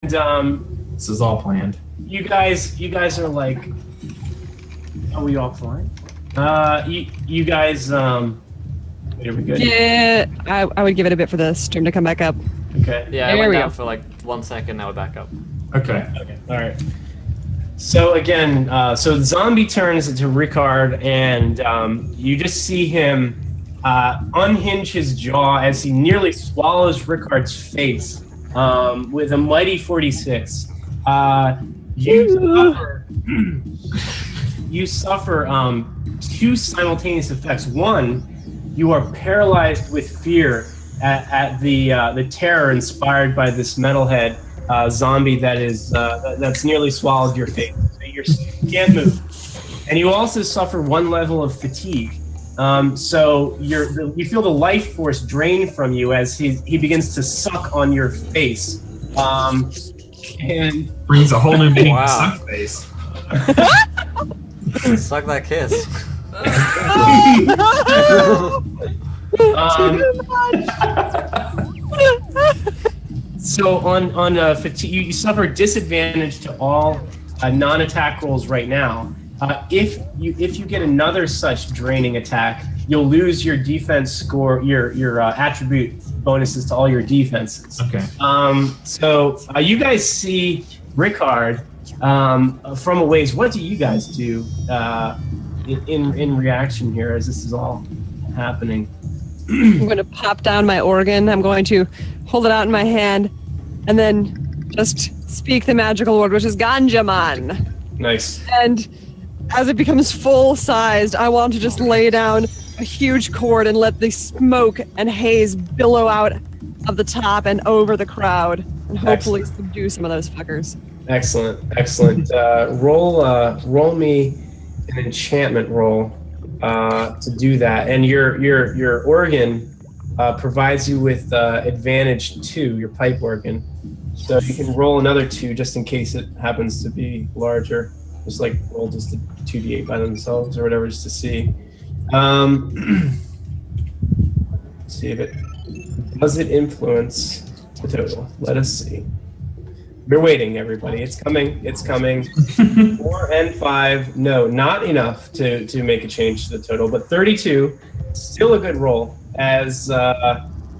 And This is all planned. you guys are like, are we all flying? You guys, wait, are we good? Yeah, I would give it a bit for the stream to come back up. Okay. Yeah, I There went we down go. for like 1 second, now we're back up. Okay. Okay. All right. So again, so the zombie turns into Rickard, and you just see him unhinge his jaw as he nearly swallows Rickard's face with a mighty 46. You suffer two simultaneous effects. One, you are paralyzed with fear at the terror inspired by this metalhead zombie that's nearly swallowed your face. So you can't move, and you also suffer one level of fatigue. So you feel the life force drain from you as he begins to suck on your face, and Brings a whole new meaning Wow. to suck face. Suck that kiss. So on fatigue, you suffer disadvantage to all non-attack rolls right now. If you get another such draining attack, you'll lose your defense score, your attribute bonuses to all your defenses. Okay. So you guys see Rickard from a ways. What do you guys do in reaction here as this is all happening? I'm going to pop down my organ. I'm going to hold it out in my hand, and then just speak the magical word, which is Ganjaman. Nice. And as it becomes full-sized, I want to just lay down a huge cord and let the smoke and haze billow out of the top and over the crowd, and hopefully subdue some of those fuckers. Excellent. Roll me an enchantment roll to do that, and your organ provides you with advantage 2, your pipe organ. So you can roll another 2 just in case it happens to be larger. Just like roll just a 2d8 by themselves or whatever, just to see. See if it does it influence the total. Let us see. We're waiting, everybody. It's coming. 4 and 5. No, not enough to make a change to the total, but 32, still a good roll, as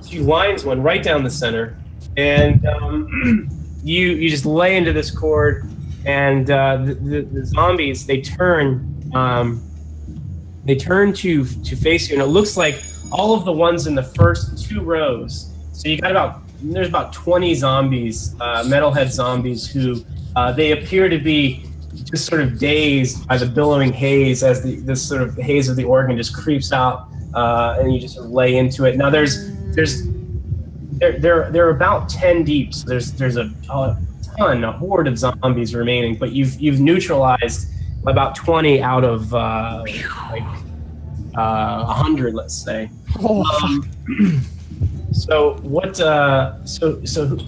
she lines one right down the center, and you just lay into this cord, and the zombies, they turn to face you, and it looks like all of the ones in the first 2 rows. So you got there's about 20 zombies, metalhead zombies, who they appear to be just sort of dazed by the billowing haze as this sort of haze of the organ just creeps out, and you just sort of lay into it. Now there are about 10 deep, so there's a horde of zombies remaining, but you've neutralized about 20 out of 100, let's say. So what? So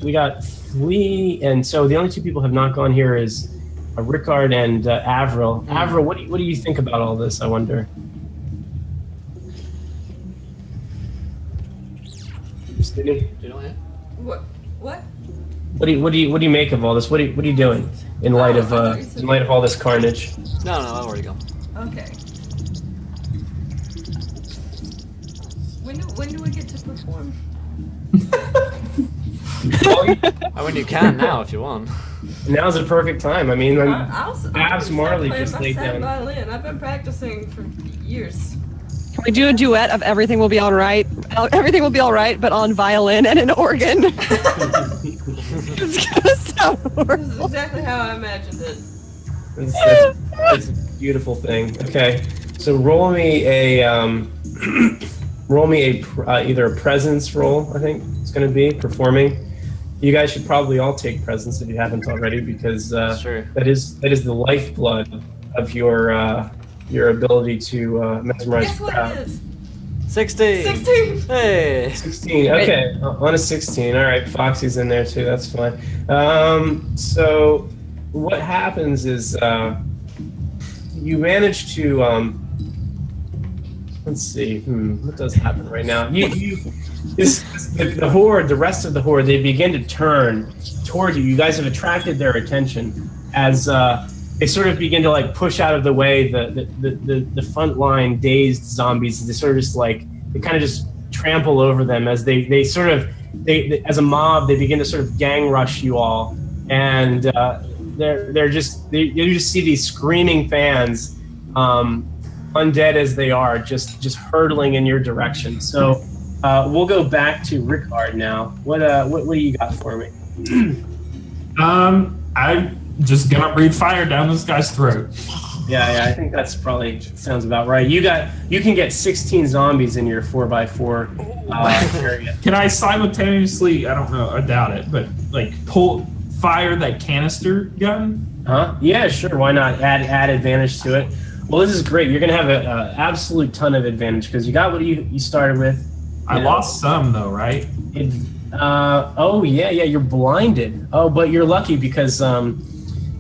we got Flea, and so the only 2 people have not gone here is Rickard and Avril. Avril, what do you think about all this? I wonder. Sydney? What? What do you make of all this? What are you doing in light of all this carnage? No, I've already gone. Okay. When do we get to perform? When you can now, if you want. Now's a perfect time. I mean, Babs Marley playing just my laid sad down. violin. I've been practicing for years. Can we do a duet of Everything Will Be All Right? Everything Will Be All Right, but on violin and an organ. It's gonna sound This is horrible. exactly how I imagined it. It's a beautiful thing. Okay, so roll me either a presence roll. I think it's going to be performing. You guys should probably all take presence if you haven't already, because Sure. that is the lifeblood of your ability to mesmerize Guess the what crowd. it is? 16! 16! Hey! 16. Okay, on a 16. All right, Foxy's in there too. That's fine. So what happens is you manage to let's see. What does happen right now? the horde, the rest of the horde, they begin to turn toward you. You guys have attracted their attention as they sort of begin to like push out of the way the front line dazed zombies. They sort of just like they kind of just trample over them as they sort of as a mob they begin to sort of gang rush you all, and you just see these screaming fans, undead as they are, just hurtling in your direction. So we'll go back to Rickard now. What do you got for me? I'm just gonna breathe fire down this guy's throat. Yeah, I think that's probably sounds about right. You can get 16 zombies in your 4x4 area. Can I simultaneously? I don't know. I doubt it, but like fire that canister gun? Huh? Yeah, sure. Why not? Add advantage to it. Well, this is great. You're gonna have an absolute ton of advantage because you got what you started with. I lost some though, right? Oh yeah. You're blinded. Oh, but you're lucky because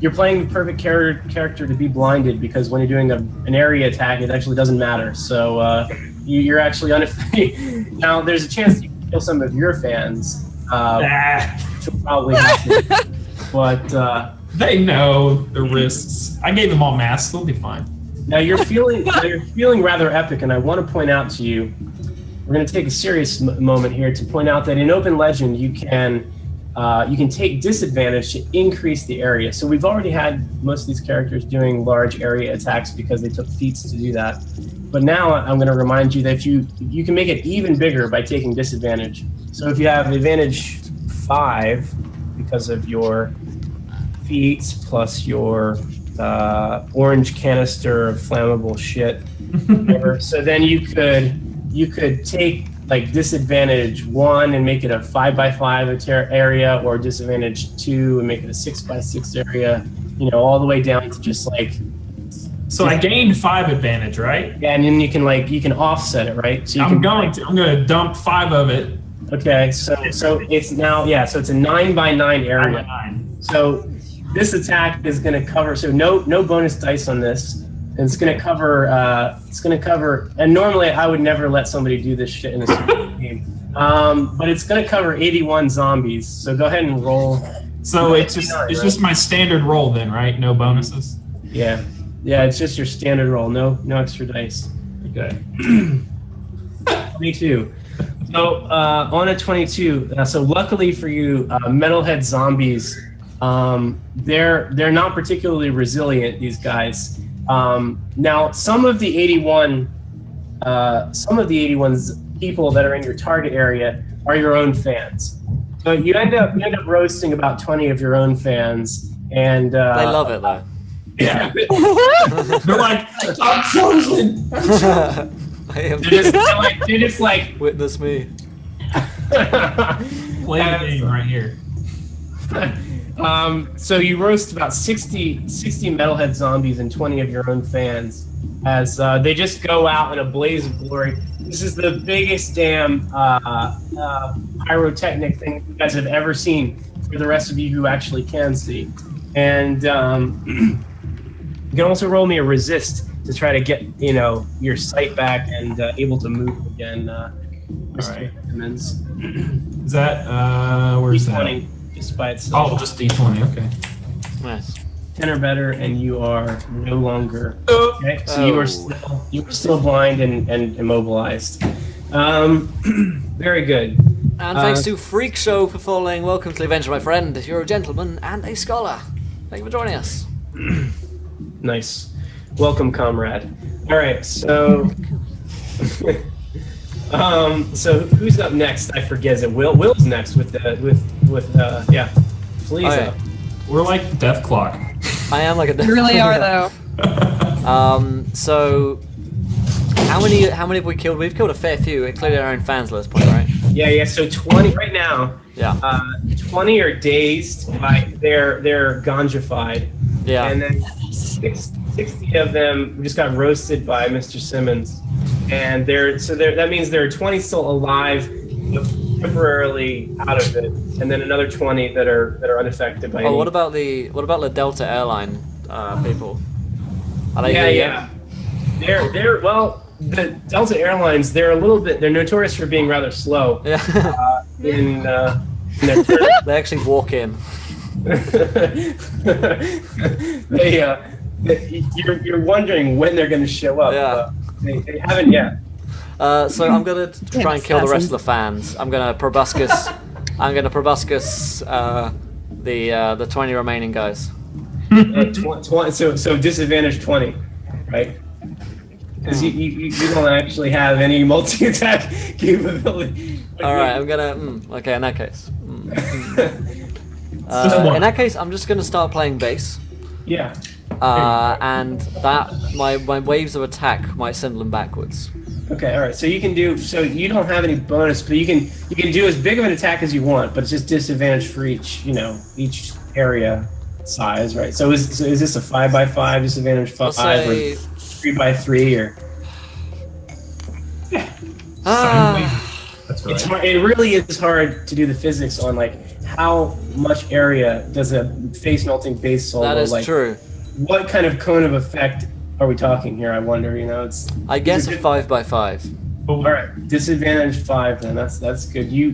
you're playing the perfect character to be blinded, because when you're doing an area attack, it actually doesn't matter. So you're actually unaffected. Now, there's a chance you can kill some of your fans. Which will probably happen. But they know the risks. I gave them all masks. They'll be fine. Now you're feeling rather epic, and I want to point out to you, we're going to take a serious moment here to point out that in Open Legend you can take disadvantage to increase the area. So we've already had most of these characters doing large area attacks because they took feats to do that. But now I'm going to remind you that you can make it even bigger by taking disadvantage. So if you have advantage 5 because of your feats plus your orange canister of flammable shit, whatever. So then you could take like disadvantage 1 and make it a 5x5 area, or disadvantage 2 and make it a 6x6 area, all the way down to just like. So I gained 5 advantage, right? Yeah, and then you can offset it, right? So I'm going to dump 5 of it. Okay, so it's now so it's a 9x9 area. 9x9. So this attack is going to cover. So no bonus dice on this. And it's going to cover. And normally I would never let somebody do this shit in a game. But it's going to cover 81 zombies. So go ahead and roll. So it's just my standard roll then, right? No bonuses. Yeah, it's just your standard roll. No extra dice. Okay. 22. So on a 22. So luckily for you, metalhead zombies, they're not particularly resilient. These guys. Now some of the 81 people that are in your target area are your own fans. So you end up roasting about 20 of your own fans, and They love it though. yeah. They're like, I'm chosen. I am. they're just like Witness me. Play the game right here. So you roast about 60 metalhead zombies and 20 of your own fans as they just go out in a blaze of glory. This is the biggest damn pyrotechnic thing you guys have ever seen, for the rest of you who actually can see. And you can also roll me a resist to try to get your sight back and able to move again. Mr. Edmonds. Is that where's that? D20 just by itself. Oh, just D20. Okay. Nice. 10 or better, and you are no longer. Okay, so you are still blind and immobilized. Very good. And thanks to Freak Show for following. Welcome to the adventure, my friend. You're a gentleman and a scholar. Thank you for joining us. Nice. Welcome, comrade. All right, so. So who's up next? I forget. Is it Will? Will's next with Flea's Okay. up. We're like Death Clock. I am like a. You really are, though. So how many have we killed? We've killed a fair few, including our own fans at this point, right? Yeah. So 20 right now. Yeah. 20 are dazed by they're ganjified. Yeah. And then 60 of them just got roasted by Mr. Simmons. And that means there are 20 still alive, temporarily out of it, and then another 20 that are unaffected by. What about the Delta airline people? Are they here yet? They're the Delta Airlines, they're notorious for being rather slow Yeah. in their turn. They actually walk in. You're wondering when they're going to show up. Yeah. They haven't yet. So I'm gonna try and kill the rest of the fans. I'm gonna proboscis. The 20 remaining guys. So disadvantage 20, right? Because you don't actually have any multi-attack capability. All right, I'm gonna. Okay, in that case. one. In that case, I'm just gonna start playing bass. Yeah. And that my waves of attack might send them backwards. Okay. All right. So you can do. So you don't have any bonus, but you can do as big of an attack as you want, but it's just disadvantage for each each area size, right? So is this a 5x5 disadvantage 5 Let's say or 3x3 or? Sine wave. That's It's right. hard, it really is hard to do the physics on like how much area does a face melting base solo That is like. true. What kind of cone of effect are we talking here? I wonder. It's. I guess a Is it- 5x5. All right, disadvantage 5. Then that's good. You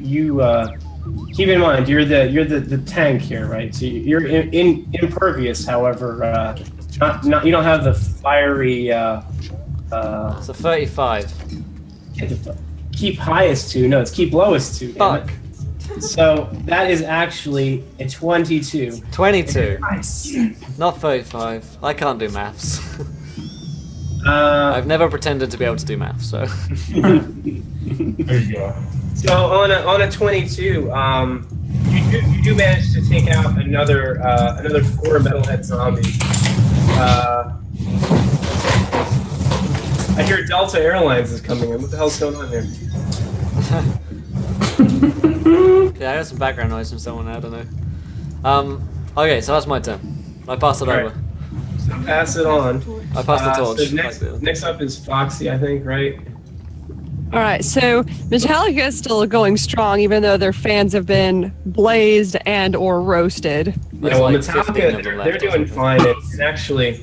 keep in mind you're the tank here, right? So you're impervious. However, not you don't have the fiery. It's a 35. Keep highest 2. No, it's keep lowest 2. damn it. Fuck. So that is actually a 22. 22. Nice. Not 35. I can't do maths. Uh, I've never pretended to be able to do maths, so. There you go. So on a 22, you do manage to take out another 4 metalhead zombies. I hear Delta Airlines is coming in. What the hell's going on here? Yeah, I heard some background noise from someone, I don't know. Okay, so that's my turn. I pass it All right. over. So pass it on. I pass the torch. So next up is Foxy, I think, right? All right, so Metallica is still going strong, even though their fans have been blazed and or roasted. There's Yeah, well, like 15 Metallica, of them they're left or doing something. fine. And actually,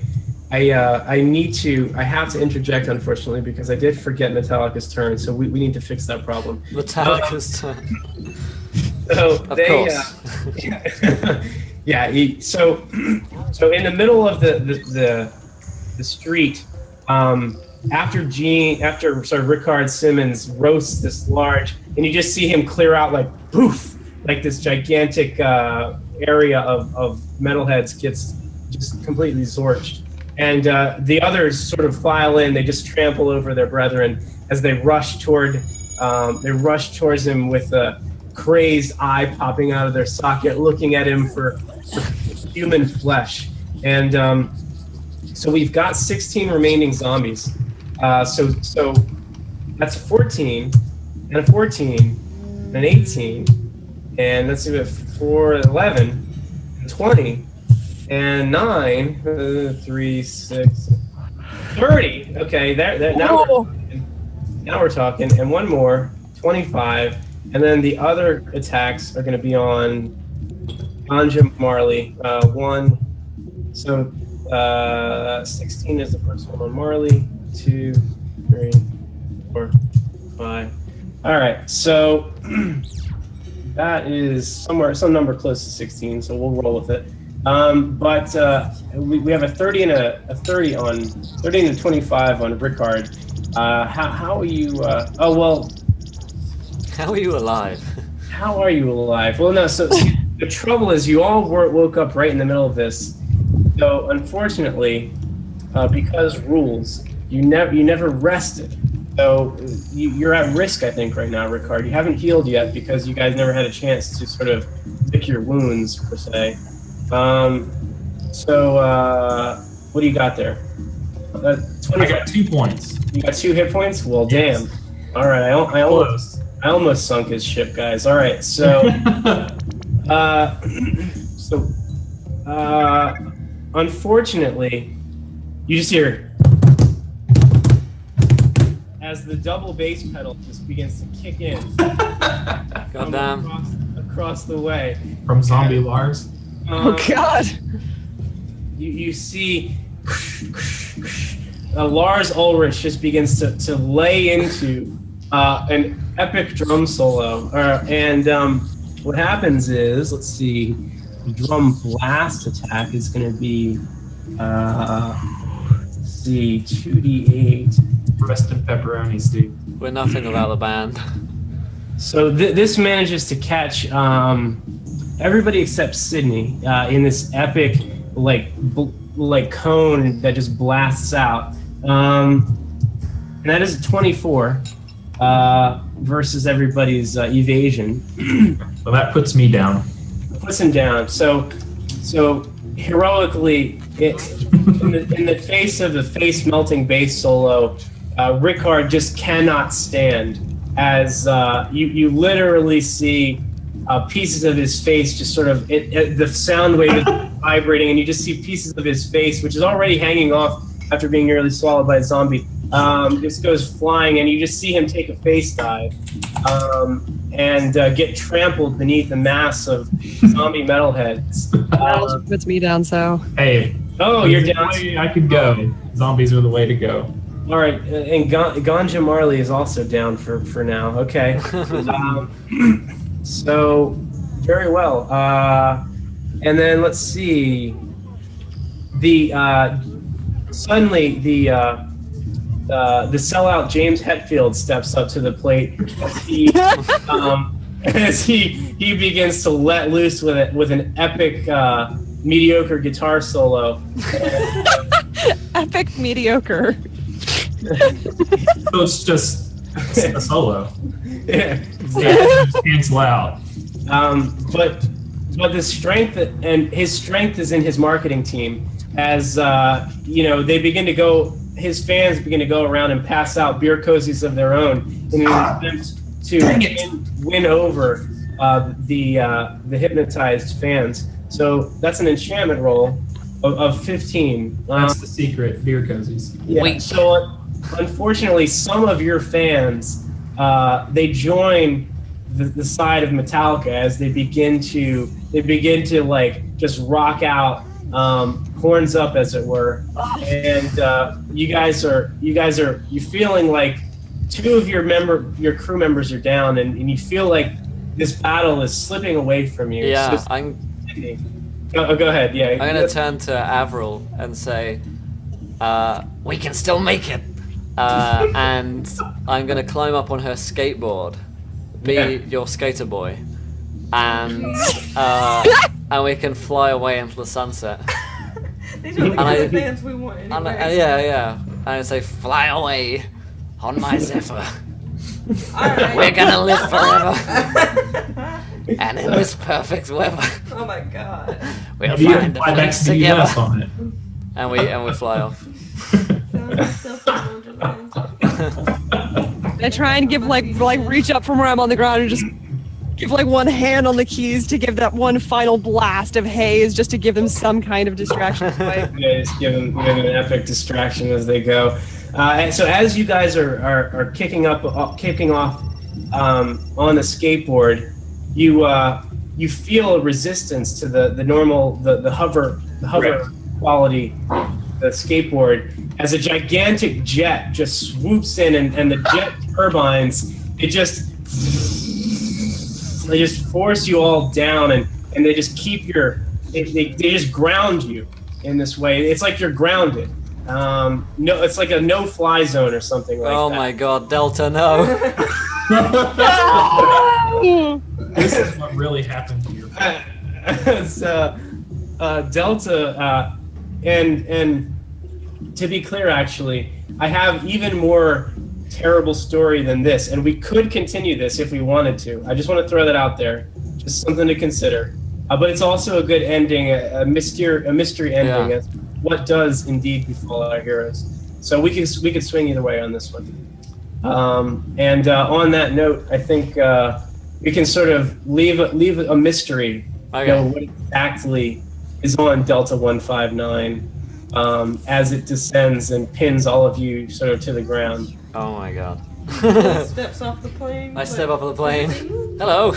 I have to interject, unfortunately, because I did forget Metallica's turn, so we need to fix that problem. Metallica's turn. So Of they, course. yeah. So in the middle of the street, after Rickard Simmons roasts this large, and you just see him clear out like poof, like this gigantic area of metalheads gets just completely zorched, and the others sort of file in. They just trample over their brethren as they rush towards him with a crazed eye popping out of their socket, looking at him for human flesh. And so we've got 16 remaining zombies. So that's 14, and a 14, and an 18, and let's see, we have 4, 11, 20, and 9, 3, 6, 30. Okay, now we're talking, and one more, 25. And then the other attacks are going to be on Anja Marley. 1. So 16 is the first one on Marley. 2, 3, 4, 5. All right. So that is some number close to 16. So we'll roll with it. But we have a 30 and a 30 and a 25 on Rickard. How are you? How are you alive? How are you alive? Well, no. So the trouble is, you all woke up right in the middle of this. So unfortunately, because rules, you never rested. So you're at risk, I think, right now, Rickard. You haven't healed yet because you guys never had a chance to sort of lick your wounds per se. So what do you got there? I got 2 points. You got 2 hit points? Well, Yes. damn. All right, I almost sunk his ship, guys. All right, so unfortunately, you just hear as the double bass pedal just begins to kick in Goddamn. across the way. From Zombie Lars. Oh God! You see Lars Ulrich just begins to lay into an epic drum solo. And what happens is, let's see, the drum blast attack is going to be, let's see, 2d8. Rest in pepperonis, dude. We're nothing without the band. So this manages to catch everybody except Sydney in this epic like cone that just blasts out, and that is a 24 versus everybody's evasion. Well, that puts me down. Puts him down. So heroically, in the face of the face melting bass solo, Rickard just cannot stand as you literally see pieces of his face just sort of the sound wave is vibrating, and you just see pieces of his face, which is already hanging off after being nearly swallowed by a zombie, just goes flying, and you just see him take a face dive and get trampled beneath a mass of zombie metalheads. That puts me down, so. Hey. Oh, you're down. I could go. Zombies are the way to go. All right, and Ganja Marley is also down for now. Okay. So, very well. And then let's see. Suddenly the sellout James Hetfield steps up to the plate as he begins to let loose with an epic mediocre guitar solo. Epic mediocre. So it's just a solo. Yeah. Just cancel out. But the strength and his strength is in his marketing team. As they begin to go, his fans begin to go around and pass out beer cozies of their own in an attempt to win over the hypnotized fans. So that's an enchantment roll of 15. That's the secret, beer cozies. Yeah. Wait. So unfortunately, some of your fans they join the side of Metallica as they begin to like just rock out, horns up as it were, and you feeling like two of your crew members are down, and you feel like this battle is slipping away from you. Yeah, So go ahead. Yeah, I'm gonna turn to Avril and say, "We can still make it," and I'm gonna climb up on her skateboard, be your skater boy, and we can fly away into the sunset. These are the kind of fans we want anyway. Yeah. And I say, "Fly away on my Zephyr. Alright. We're gonna live forever, and in this perfect weather, Oh my god. we'll You can find a fly back place to the together." US on it. And we fly off. Sounds self-indulgent. I try and give like reach up from where I'm on the ground and just give like one hand on the keys to give that one final blast of haze, just to give them some kind of distraction. Yeah, just give them an epic distraction as they go. And so as you guys are kicking off on the skateboard, you feel a resistance to the normal the hover quality the skateboard as a gigantic jet just swoops in, and the jet turbines they just force you all down, and they just keep they just ground you in this way. It's like you're grounded. No, it's like a no-fly zone or something like that. Oh my god, Delta, no. This is what really happened to your So, Delta, and to be clear, actually, I have even more terrible story than this, and we could continue this if we wanted to. I just want to throw that out there, just something to consider. But it's also a good ending, a mystery ending. Yeah. As what does indeed befall our heroes. So we could swing either way on this one. And on that note, I think we can sort of leave a mystery. Okay. You know, what exactly is on Delta 159 as it descends and pins all of you sort of to the ground. Oh my god. Steps off the plane. I step off of the plane. Hello.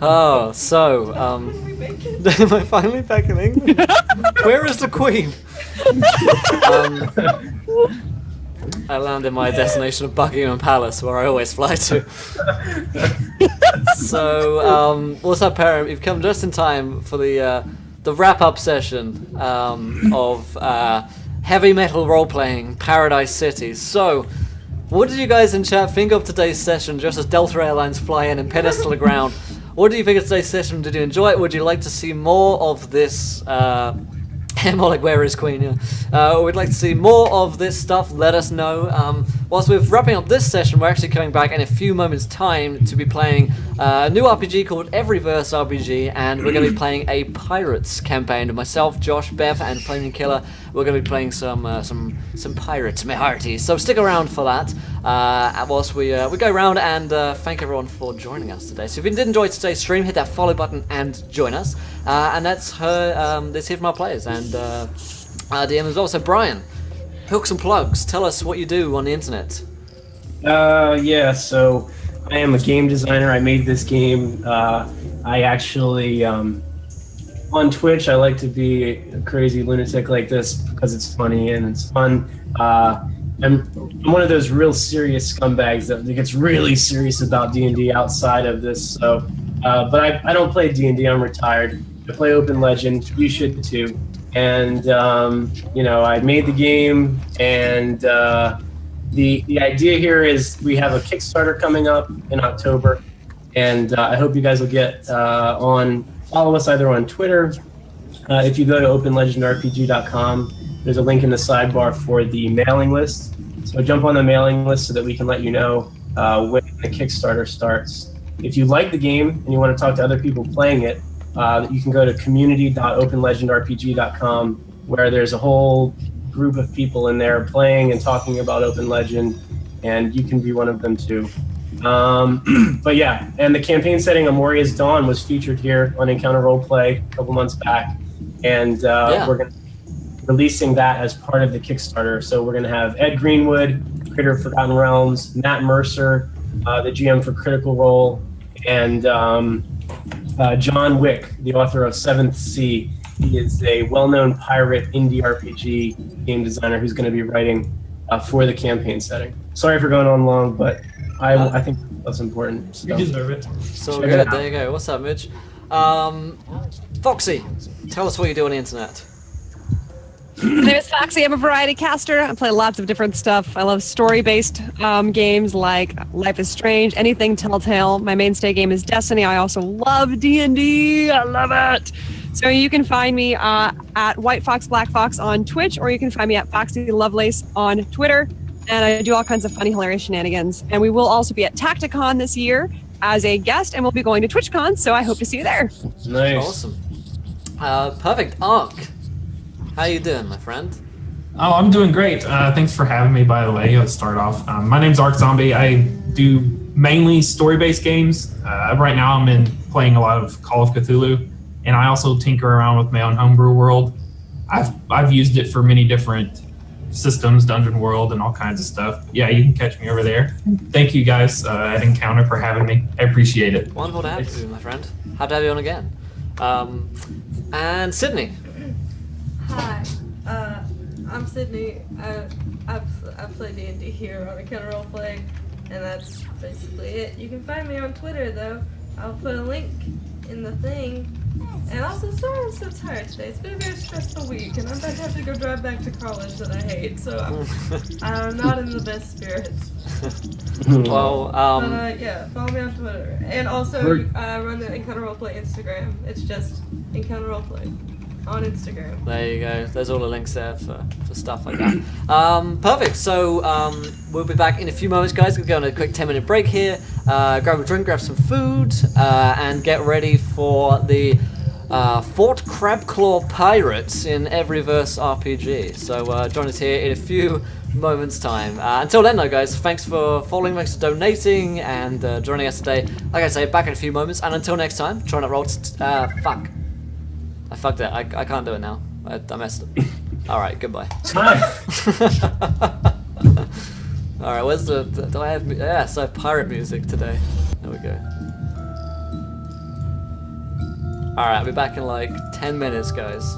Oh, so, We make it. am I finally back in England? Where is the Queen? I land in my destination of Buckingham Palace, where I always fly to. So, what's up, Parent? You've come just in time for the wrap-up session of heavy metal role-playing Paradise City. So, what did you guys in chat think of today's session, just as Delta Airlines fly in and pin us to the ground? What do you think of today's session? Did you enjoy it? Would you like to see more of this? More like, where is Queen? Yeah. We'd like to see more of this stuff. Let us know. Whilst we're wrapping up this session, we're actually coming back in a few moments' time to be playing a new RPG called Everyverse RPG, and we're going to be playing a Pirates campaign. Myself, Josh, Bev, and Flaming Killer. We're going to be playing some Pirates, my hearties. So stick around for that. Whilst we go around and thank everyone for joining us today. So if you did enjoy today's stream, hit that follow button and join us. And that's her. Let's hear from our players and DM as well. So Brian, hooks and plugs. Tell us what you do on the internet. Yeah, so I am a game designer. I made this game. I actually, on Twitch, I like to be a crazy lunatic like this because it's funny and it's fun. I'm one of those real serious scumbags that gets really serious about D&D outside of this. So, but I don't play D&D. I'm retired. I play Open Legend. You should too. And I made the game, and the idea here is we have a Kickstarter coming up in October, and I hope you guys will get follow us either on Twitter. If you go to openlegendrpg.com, there's a link in the sidebar for the mailing list. So jump on the mailing list so that we can let you know when the Kickstarter starts. If you like the game and you want to talk to other people playing it, you can go to community.openlegendrpg.com, where there's a whole group of people in there playing and talking about Open Legend, and you can be one of them too. But yeah, and the campaign setting Amoria's Dawn was featured here on Encounter Roleplay a couple months back, and we're going to be releasing that as part of the Kickstarter. So we're going to have Ed Greenwood, creator of Forgotten Realms, Matt Mercer, the GM for Critical Role, and John Wick, the author of Seventh Sea. He is a well-known pirate indie RPG game designer who's going to be writing for the campaign setting. Sorry for going on long, but I think that's important. So. You deserve it. So good. There you go. What's up, Mitch? Foxy, tell us what you do on the internet. My name is Foxy. I'm a variety caster. I play lots of different stuff. I love story-based games like Life is Strange, anything Telltale. My mainstay game is Destiny. I also love D&D. I love it. So you can find me at White Fox Black Fox on Twitch, or you can find me at Foxy Lovelace on Twitter. And I do all kinds of funny, hilarious shenanigans. And we will also be at Tacticon this year as a guest, and we'll be going to TwitchCon, so I hope to see you there. Nice. Awesome. Perfect. Ark, how you doing, my friend? Oh, I'm doing great. Thanks for having me, by the way. Let's start off. My name's Ark Zombie. I do mainly story-based games. Right now I'm playing a lot of Call of Cthulhu, and I also tinker around with my own homebrew world. I've used it for many different systems, Dungeon World, and all kinds of stuff. Yeah, you can catch me over there. Thank you guys at Encounter for having me. I appreciate it. Wonderful to have you, my friend. Happy to have you on again. And Sydney. Hi, I'm Sydney. I play D&D here on Encounter Roleplay, and that's basically it. You can find me on Twitter, though. I'll put a link in the thing. And also, sorry I'm so tired today. It's been a very stressful week, and I'm about to have to go drive back to college that I hate, so I'm not in the best spirits. Well, yeah, follow me on Twitter. And also, I run the Encounter Roleplay Instagram. It's just Encounter Roleplay on Instagram. There you go. There's all the links there for stuff like that. Perfect. So we'll be back in a few moments, guys. We'll go on a quick 10-minute break here. Grab a drink, grab some food, and get ready for the Fort Crabclaw Pirates in Everyverse RPG. So join us here in a few moments' time. Until then, though, guys, thanks for following, thanks for donating, and joining us today. Like I say, back in a few moments. And until next time, try not roll. Fuck. I fucked it. I can't do it now. I messed up. Alright, goodbye. Alright, where's do I have... Yes, I have pirate music today. There we go. Alright, I'll be back in like 10 minutes, guys.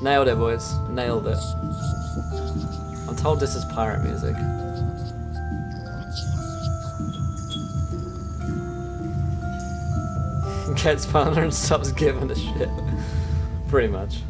Nailed it, boys. Nailed it. I'm told this is pirate music. Gets partner and stops giving a shit. Pretty much.